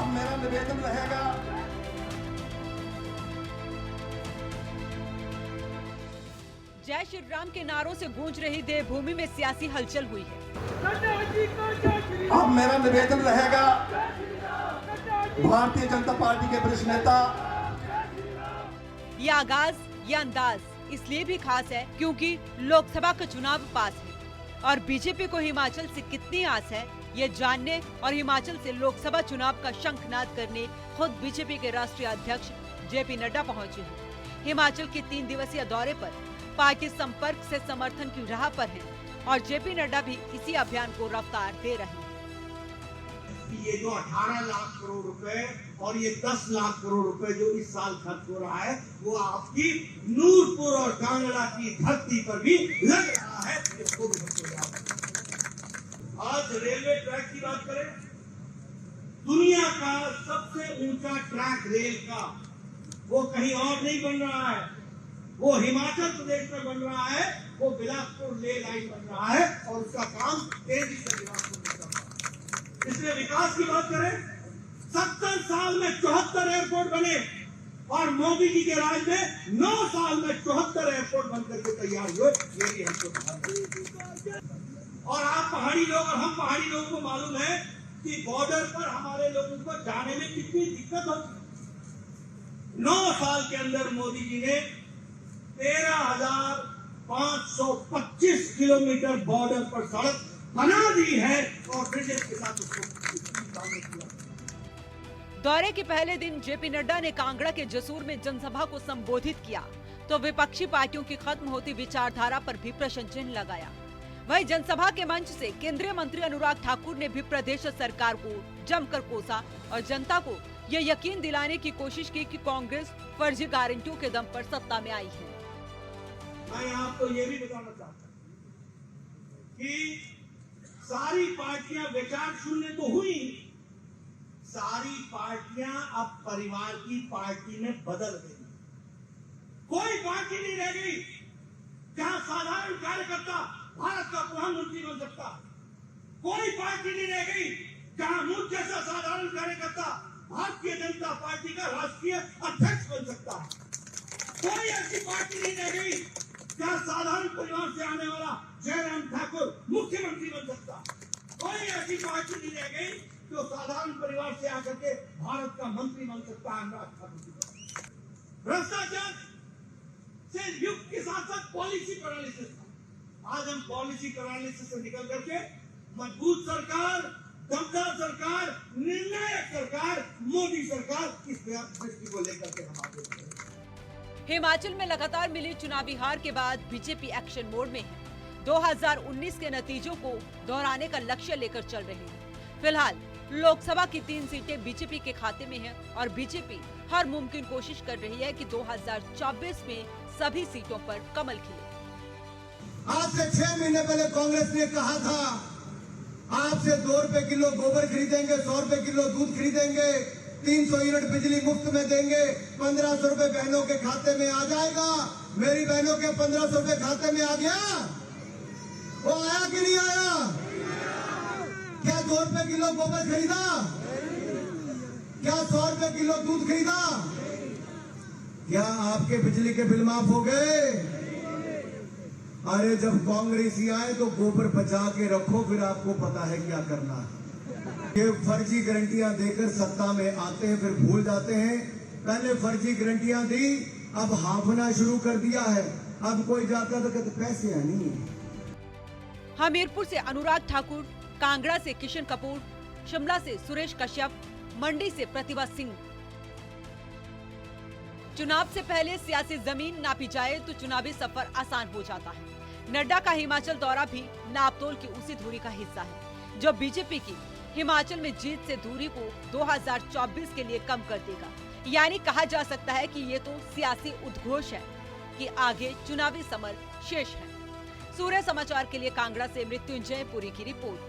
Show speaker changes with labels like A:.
A: अब मेरा निवेदन रहेगा,
B: जय श्री राम के नारों से गूंज रही देवभूमि में सियासी हलचल हुई है।
A: अब मेरा निवेदन रहेगा, भारतीय जनता पार्टी के वरिष्ठ नेता,
B: ये आगाज, ये अंदाज इसलिए भी खास है क्योंकि लोकसभा का चुनाव पास है और बीजेपी को हिमाचल से कितनी आस है ये जानने और हिमाचल से लोकसभा चुनाव का शंखनाद करने खुद बीजेपी के राष्ट्रीय अध्यक्ष जेपी नड्डा पहुंचे हैं। हिमाचल के 3 दिवसीय दौरे पर पार्टी संपर्क से समर्थन की राह पर है और जेपी नड्डा भी इसी अभियान को रफ्तार दे रहे हैं।
C: ये जो 18 लाख करोड़ रुपए और ये 10 लाख करोड़ रुपए जो इस साल खर्च हो रहा है वो आपकी नूरपुर और कांगड़ा की धरती पर भी लग रहा है। इसको भी समझो। आज रेलवे ट्रैक की बात करें, दुनिया का सबसे ऊंचा ट्रैक रेल का वो कहीं और नहीं बन रहा है, वो हिमाचल प्रदेश में बन रहा है, वो बिलासपुर ले लाइन बन रहा है और उसका काम तेजी से बिलासपुर में चल रहा है। इसलिए विकास की बात करें, 70 साल में 74 एयरपोर्ट बने और मोदी जी के राज में 9 साल में 74 एयरपोर्ट बनकर के तैयार हुए। ये भी हमको और आप पहाड़ी लोग और हम पहाड़ी लोगों को मालूम है कि बॉर्डर पर हमारे लोगों को जाने में कितनी दिक्कत होती है। 9 साल के अंदर मोदी जी ने 13,525 किलोमीटर बॉर्डर पर सड़क बना दी है और ब्रिटिश के साथ उसको किया।
B: दौरे के पहले दिन जेपी नड्डा ने कांगड़ा के जसूर में जनसभा को संबोधित किया तो विपक्षी पार्टियों की खत्म होती विचारधारा पर भी प्रश्न चिन्ह लगाया। वहीं जनसभा के मंच से केंद्रीय मंत्री अनुराग ठाकुर ने भी प्रदेश सरकार को जमकर कोसा और जनता को यह यकीन दिलाने की कोशिश की कि कांग्रेस फर्जी गारंटियों के दम पर सत्ता में आई है।
C: मैं आपको ये भी बताना चाहता हूँ कि सारी पार्टियां विचार शून्य तो हुई, सारी पार्टियां अब परिवार की पार्टी में बदल गई। कोई पार्टी नहीं रह गई जहां साधारण कार्यकर्ता भारत का प्रधानमंत्री बन सकता। कोई पार्टी नहीं रह गई जहां मुझ जैसा साधारण कार्यकर्ता भारतीय जनता पार्टी का राष्ट्रीय अध्यक्ष बन सकता। कोई ऐसी पार्टी नहीं रह गई जहां साधारण परिवार से आने वाला जयराम ठाकुर मुख्यमंत्री बन सकता। कोई ऐसी पार्टी नहीं रह गई जो साधारण परिवार से आकर के भारत का मंत्री बन सकता है। अनुराग ठाकुर भ्रष्टाचार से युक्त के साथ साथ पॉलिसी पैरालिसिस। आज हम पॉलिसी पैरालिसिस से निकल करके मजबूत सरकार, दमदार सरकार, निर्णायक सरकार, मोदी सरकार, इस दृष्टि को लेकर के हम आगे बढ़े।
B: हिमाचल में लगातार मिली चुनावी हार के बाद बीजेपी एक्शन मोड में है। 2019 के नतीजों को दोहराने का लक्ष्य लेकर चल रहे हैं। फिलहाल लोकसभा की 3 सीटें बीजेपी के खाते में हैं और बीजेपी हर मुमकिन कोशिश कर रही है कि 2024 में सभी सीटों पर कमल खिले।
D: आज से 6 महीने पहले कांग्रेस ने कहा था आपसे 2 रुपए किलो गोबर खरीदेंगे, 100 रुपए किलो दूध खरीदेंगे, 300 यूनिट बिजली मुफ्त में देंगे, 1500 रुपए बहनों के खाते में आ जाएगा। मेरी बहनों के 1500 रुपए खाते में आ गया? वो आया कि नहीं आया? क्या 2 रुपए किलो गोबर खरीदा? क्या 100 रुपए किलो दूध खरीदा? क्या आपके बिजली के बिल माफ हो गए? अरे जब कांग्रेसी आए तो गोबर बचा के रखो, फिर आपको पता है क्या करना है। ये फर्जी गारंटियां देकर सत्ता में आते हैं फिर भूल जाते हैं। पहले फर्जी गारंटियां दी, अब हाफना शुरू कर दिया है। अब कोई जाता तो कहते पैसे है नहीं।
B: हमीरपुर से अनुराग ठाकुर, कांगड़ा से किशन कपूर, शिमला से सुरेश कश्यप, मंडी से प्रतिभा सिंह। चुनाव से पहले सियासी जमीन नापी जाए तो चुनावी सफर आसान हो जाता है। नड्डा का हिमाचल दौरा भी नापतोल की उसी दूरी का हिस्सा है जो बीजेपी की हिमाचल में जीत से दूरी को 2024 के लिए कम कर देगा। यानी कहा जा सकता है कि ये तो सियासी उद्घोष है कि आगे चुनावी समर शेष है। सूर्य समाचार के लिए कांगड़ा से मृत्युंजय पुरी की रिपोर्ट।